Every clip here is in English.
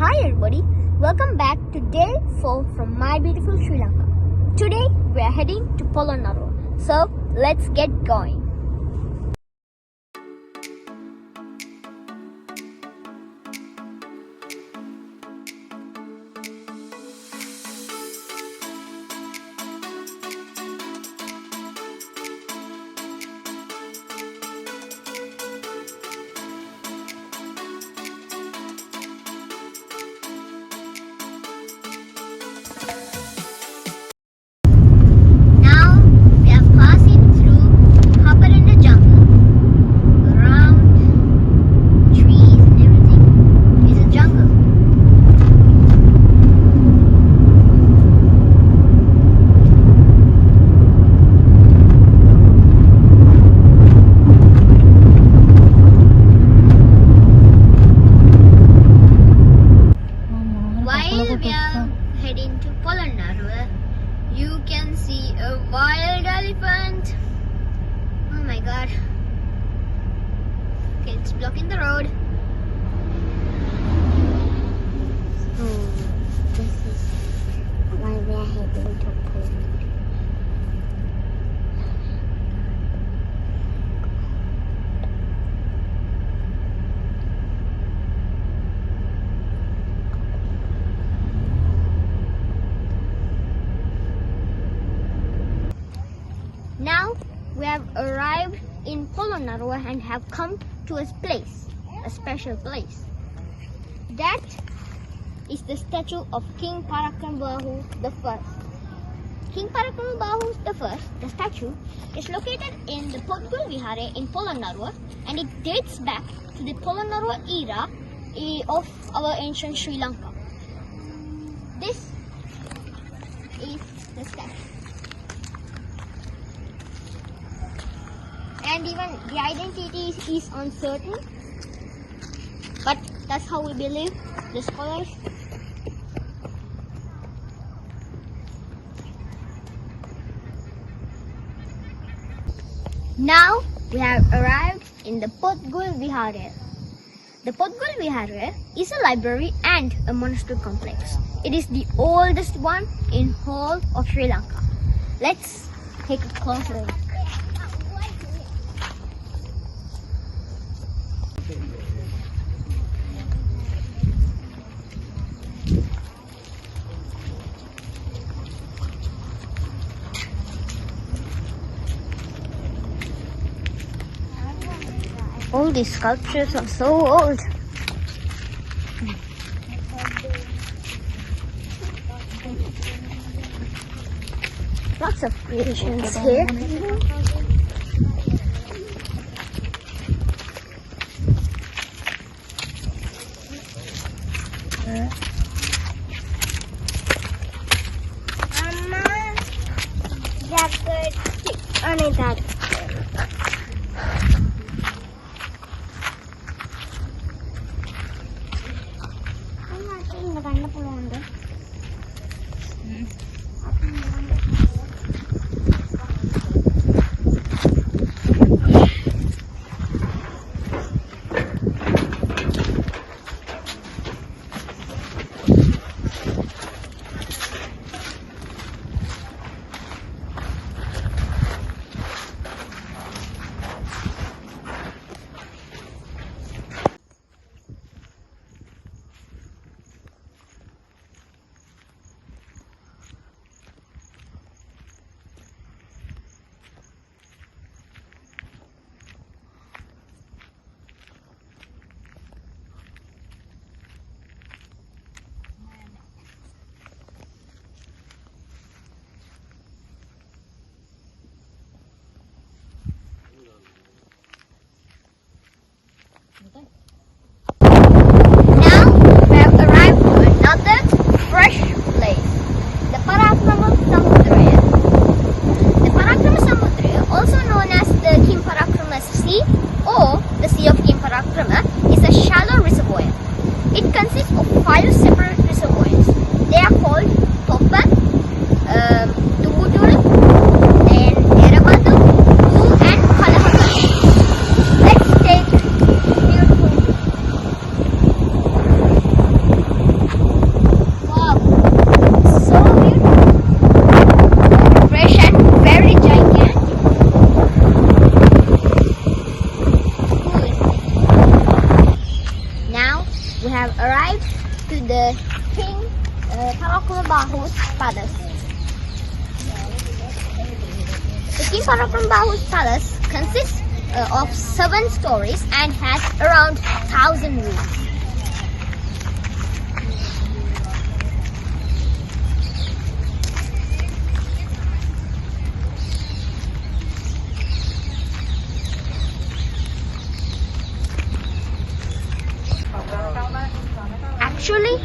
Hi everybody, welcome back to day 4 from my beautiful Sri Lanka. Today we are heading to Polonnaruwa, so let's get going. While we are heading to Polonnaruwa, you can see a wild elephant. Oh my god. Okay, it's blocking the road. So, this is why we are heading to Polonnaruwa. Now we have arrived in Polonnaruwa and have come to a place, a special place. That is the statue of King Parakrambahu the First. King Parakrambahu the First, the statue, is located in the Potgul Vihare in Polonnaruwa, and it dates back to the Polonnaruwa era of our ancient Sri Lanka. This is the statue. And even the identity is uncertain, but that's how we believe, the scholars. Now we have arrived in the Potgul Vihare. The Potgul Vihare is a library and a monastery complex. It is the oldest one in whole of Sri Lanka. Let's take a closer look. All these sculptures are so old. Lots of creations here. Mama, jacket. Only that. Now we have arrived to another fresh place, the Parakrama Samudra. The Parakrama Samudra, also known as the King Parakrama Sea or the Sea of King Parakrama, is a shallow reservoir. It consists of 5 separate reservoirs. They are called Toppan, Tubudul, and Erabadu, and Kalahaka. Let's take a beautiful have arrived to the King Polonnaruwa's palace. The King Polonnaruwa's palace consists of 7 stories and has around 1,000 rooms. Actually,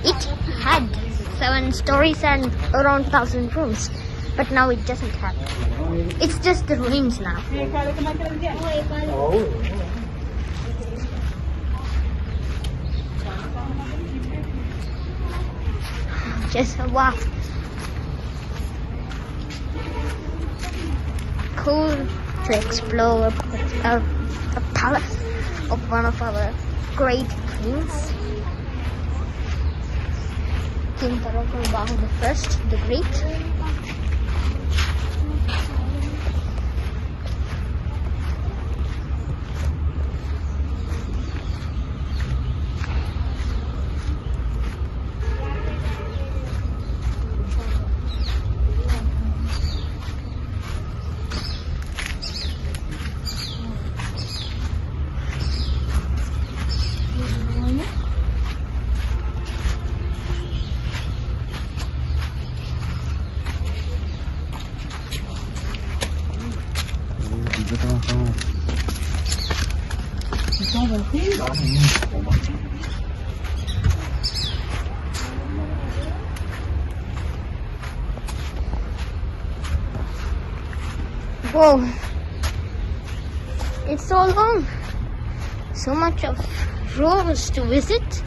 it had 7 stories and around 1,000 rooms, but now it doesn't have. It's just the ruins now. Just wow. Cool to explore a palace of one of our great kings. King Polonnaruwa the Great. Whoa, it's so long, so much of rooms to visit.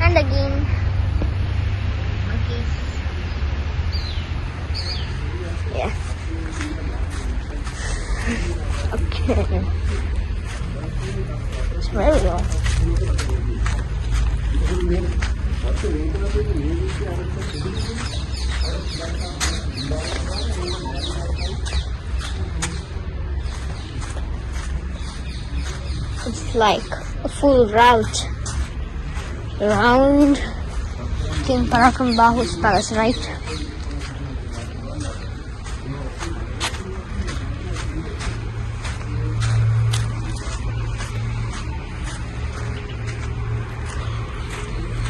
And again, yes. Okay. It's very long. It's like a full route around King Polonnaruwa's palace, right?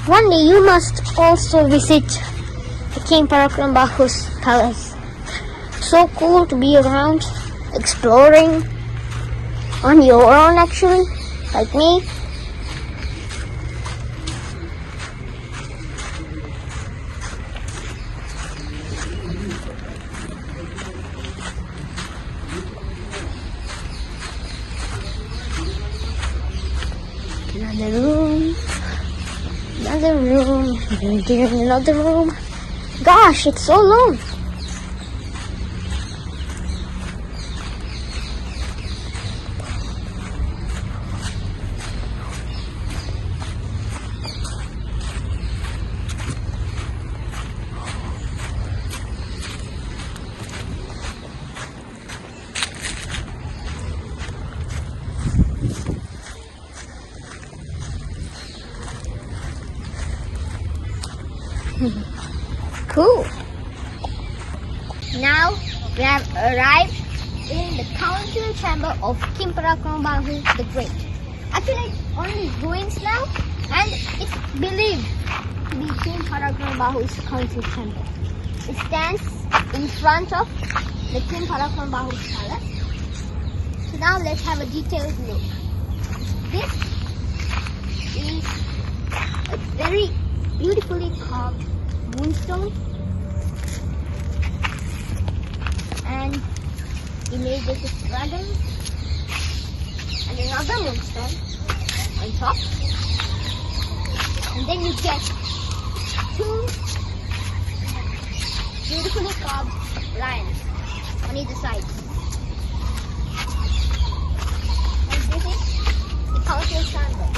One day you must also visit the King Polonnaruwa's palace. So cool to be around, exploring on your own actually, like me. Another room. Gosh, it's so long. Cool. Now we have arrived in the council chamber of King Polonnaruwa the Great. Actually, it's only ruins now, and it's believed to be King Polonnaruwa's council chamber. It stands in front of the King Polonnaruwa's palace. So now let's have a detailed look. This is a very beautifully carved moonstone and images of dragons and another moonstone on top, and then you get 2 beautifully carved lions on either side. And this is the council chamber.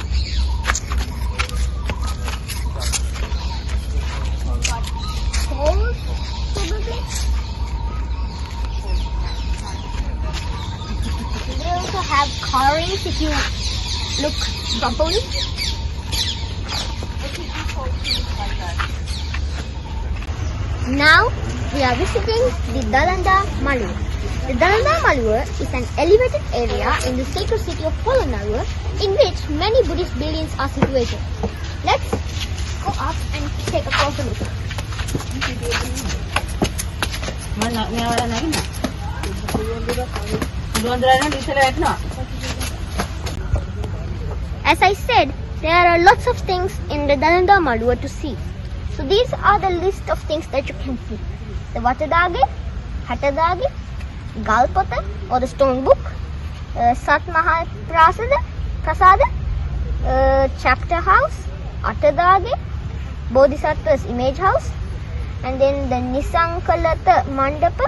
Holes, probably. this if you look properly. Now we are visiting the Polonnaruwa. The Polonnaruwa is an elevated area in the sacred city of Polonnaruwa in which many Buddhist buildings are situated. Let's go up and take a closer look. As I said, there are lots of things in the Polonnaruwa to see. So these are the list of things that you can see. The Watadage, Hatadage, Galpota or the stone book, Satmahal Prasada, chapter house, Atadage, Bodhisattva's image house, and then the Nisankalata Mandapa,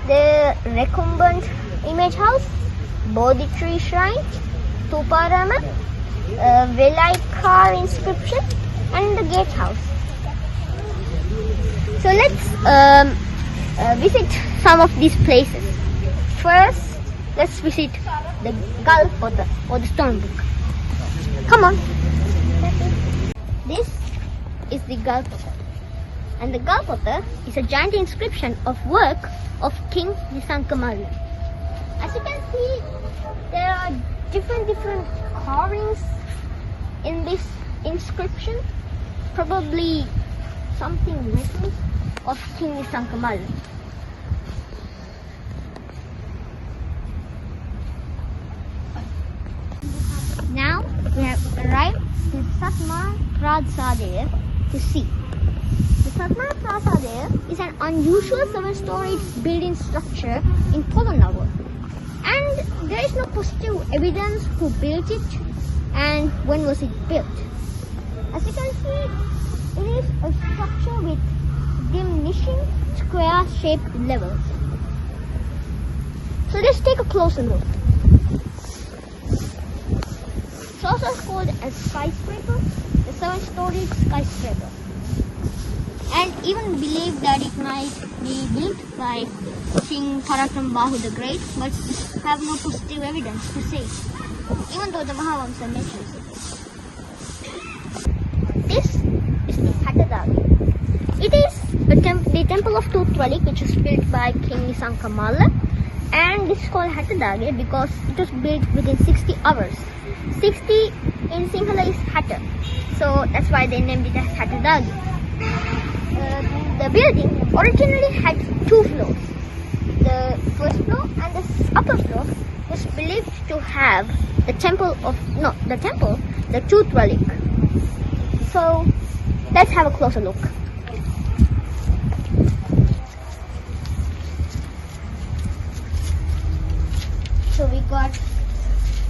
the recumbent image house, Bodhi tree shrine, Tuparama, Velaikar inscription, and the gate house. So let's visit some of these places. First, let's visit the Galpota or the stone book. Come on. This is the Galpota. And the Galpota is a giant inscription of work of King Nisankamalla. As you can see, there are different carvings in this inscription. Probably something written of King Nisankamalla. Now we have arrived to Satmar Prasada to see. The Satmar Prasada is an unusual 7-storied building structure in Polonnaruwa, and there is no positive evidence who built it and when was it built. As you can see, it is a structure with diminishing square-shaped levels. So let's take a closer look. It's also called a skyscraper, the 7-storied skyscraper, and even believed that it might be built by King Parakrambahu the Great, but have no positive evidence to say, even though the Mahavamsa mentions it. This is the Hatadage. It is the temple of Tutralik, which was built by King Nisankamalla, and this is called Hatadage because it was built within 60 hours. 60 in Sinhala is Hatta, so that's why they named it as Hatadage. The building originally had 2 floors. The first floor and the upper floor was believed to have the Tutralik. So let's have a closer look. So we got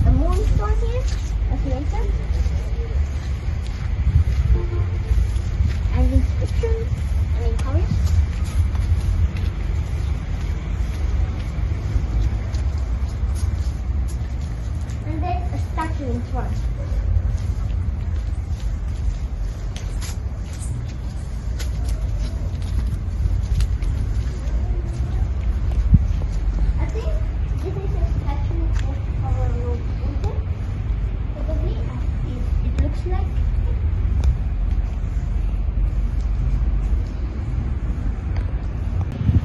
a moonstone here, as you enter, and inscriptions and encourage. And then a statue in front. I think this is a statue of our Lord Buddha, probably as it looks like.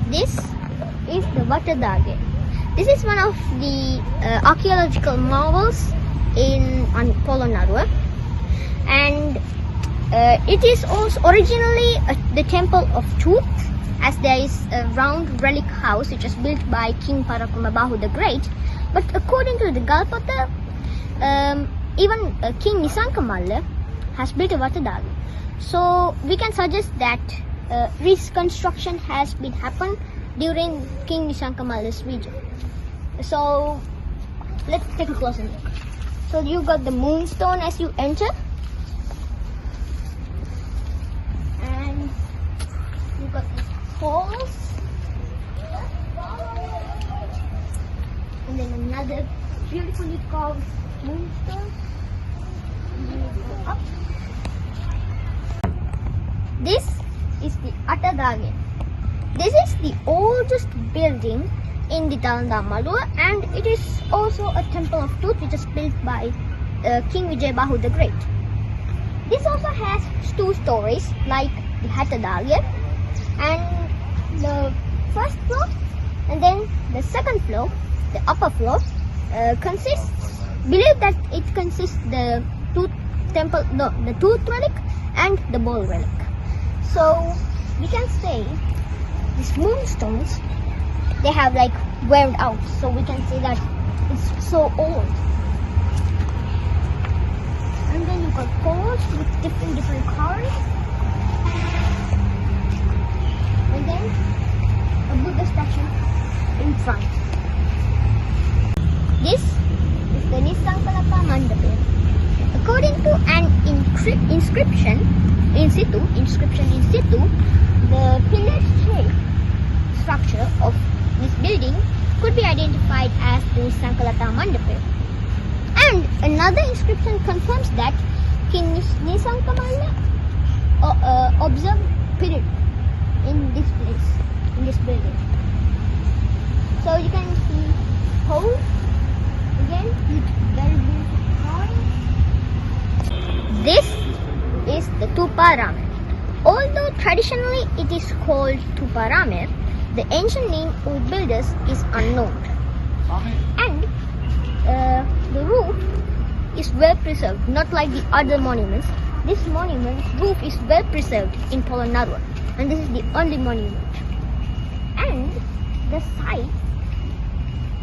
This is the Watadage. This is one of the archaeological marvels in Polonnaruwa, and it is also originally the temple of truth, as there is a round relic house which was built by King Parakrambahu the Great. But according to the Galpota, even King Nisankamalla has built a Watadage. So we can suggest that reconstruction has been happened during King Nisankamalla's region. So let's take a closer look. So you got the moonstone as you enter, and you got these halls, and then another beautifully carved moonstone. You go up. This is the Atadage. This is the oldest building in the Polonnaruwa, and it is also a temple of truth which is built by King Vijayabahu the Great. This also has two stories like the Hattadalia, and the first floor and then the second floor, the upper floor, believe that it consists the the tooth relic and the ball relic. So we can say these moonstones, they have like weared out, so we can say that it's so old. And then you got poles with different colors, and then a Buddha statue in front. This is the Nisankalapa Mandapa. According to an inscription in situ, the pillar-shaped structure of this building could be identified as the Nisankalapa Mandapa. And another inscription confirms that King Nisankamalla observed period in this place, in this building. So you can see holes again with very beautiful drawings. This is the Tuparamir. Although traditionally it is called Tuparamir, the ancient name of builders is unknown. And the roof is well preserved, not like the other monuments. This monument's roof is well preserved in Polonnaruwa, and this is the only monument. And the side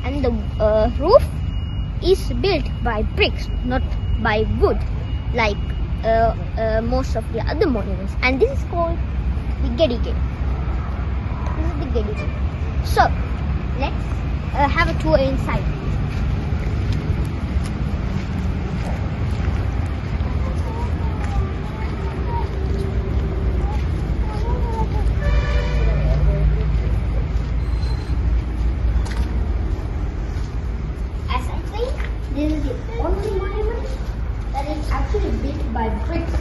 and the roof is built by bricks, not by wood, like most of the other monuments. And this is called the Gedi Gate. This is the Gedi Gate. So let's have a tour inside. This is the only monument that is actually built by bricks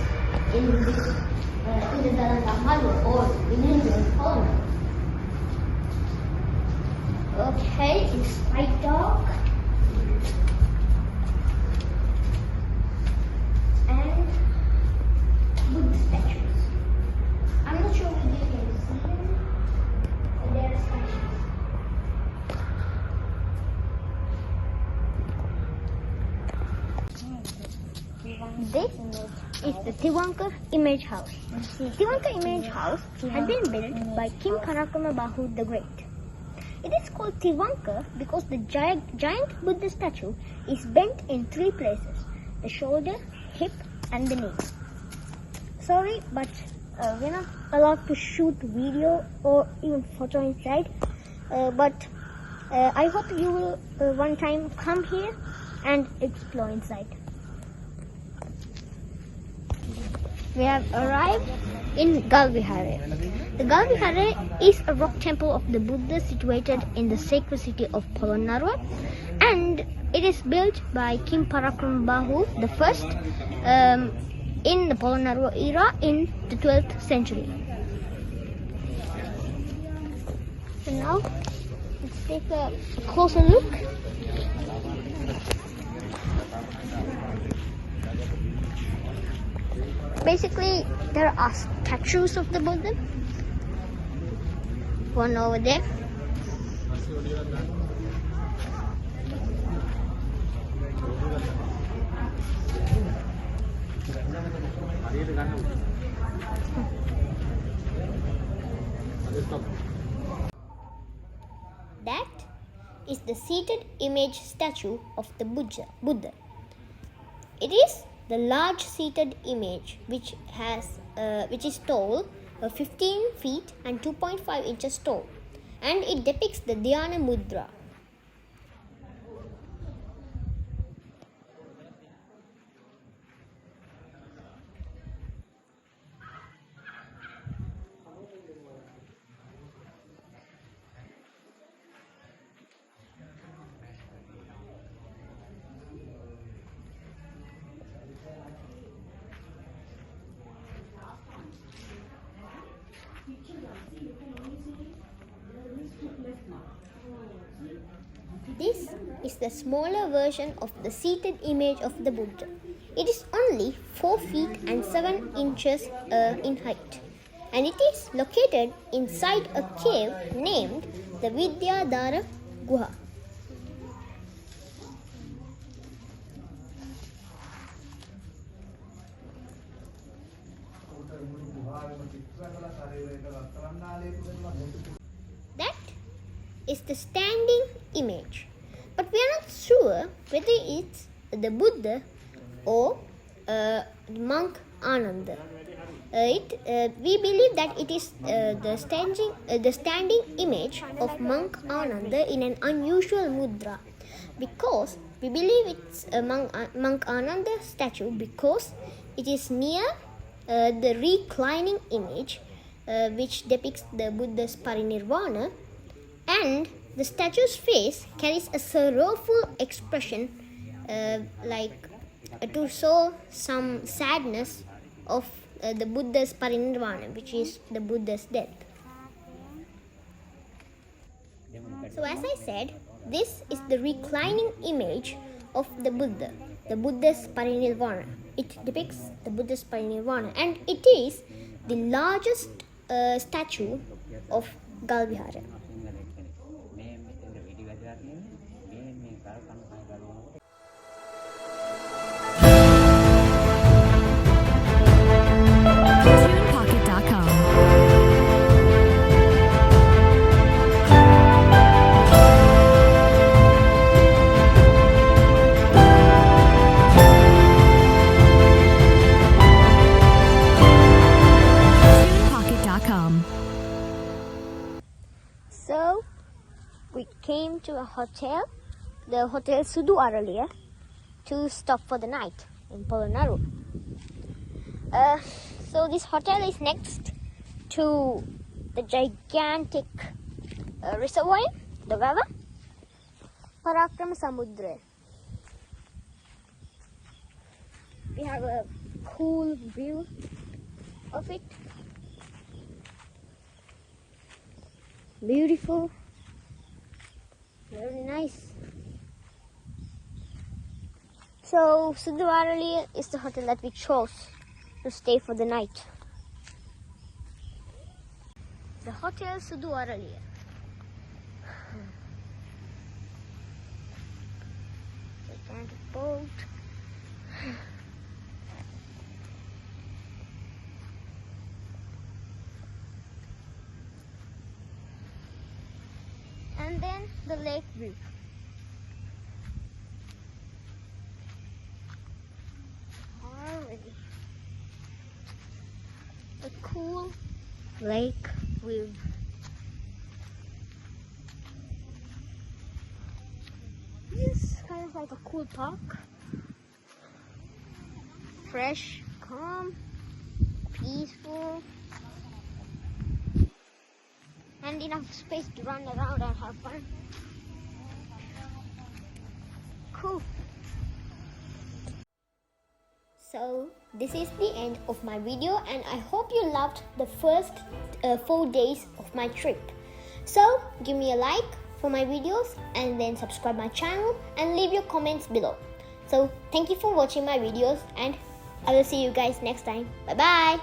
in the Polonnaruwa or in Poland. Okay, it's quite dark. And wood statues. I'm not sure whether you can see them, but there are statues. This is the Tiwankar Image House. Tiwankar Image House had been built by King Parakramabahu the Great. It is called Tiwankar because the giant Buddha statue is bent in three places: the shoulder, hip and the knee. Sorry, but we're not allowed to shoot video or even photo inside. But I hope you will one time come here and explore inside. We have arrived in Galvihare. The Galvihare is a rock temple of the Buddha situated in the sacred city of Polonnaruwa, and it is built by King Parakramabahu I in the Polonnaruwa era in the 12th century. So now let's take a closer look. Basically, there are statues of the Buddha. One over there. That is the seated image statue of the Buddha. It is the large seated image which is tall 15 feet and 2.5 inches tall, and it depicts the Dhyana Mudra. This is the smaller version of the seated image of the Buddha. It is only 4 feet and 7 inches in height, and it is located inside a cave named the Vidyadhara Guha. That is the standing image, but we are not sure whether it's the Buddha or the monk Ananda. We believe that it is the standing image of monk Ananda in an unusual mudra, because we believe it's a monk Ananda statue because it is near the reclining image which depicts the Buddha's parinirvana, and the statue's face carries a sorrowful expression to show some sadness of the Buddha's parinirvana, which is the Buddha's death. So as I said, this is the reclining image of the Buddha, the Buddha's parinirvana. It depicts the Buddha's parinirvana, and it is the largest statue of Galvihara. So we came to a hotel, the Hotel Sudu Aralia, to stop for the night in Polonnaruwa. So this hotel is next to the gigantic reservoir, the Vava, Parakrama Samudra. We have a cool view of it. Beautiful, very nice. So Sudu Aralia is the hotel that we chose to stay for the night. The Hotel Sudu Aralia. Gigantic boat. And then the lake view. Already a cool lake view. This is kind of like a cool park. Fresh, calm, peaceful, and enough space to run around and have fun. Cool. So this is the end of my video, and I hope you loved the first 4 days of my trip. So give me a like for my videos, and then subscribe my channel and leave your comments below. So thank you for watching my videos, and I will see you guys next time. Bye bye.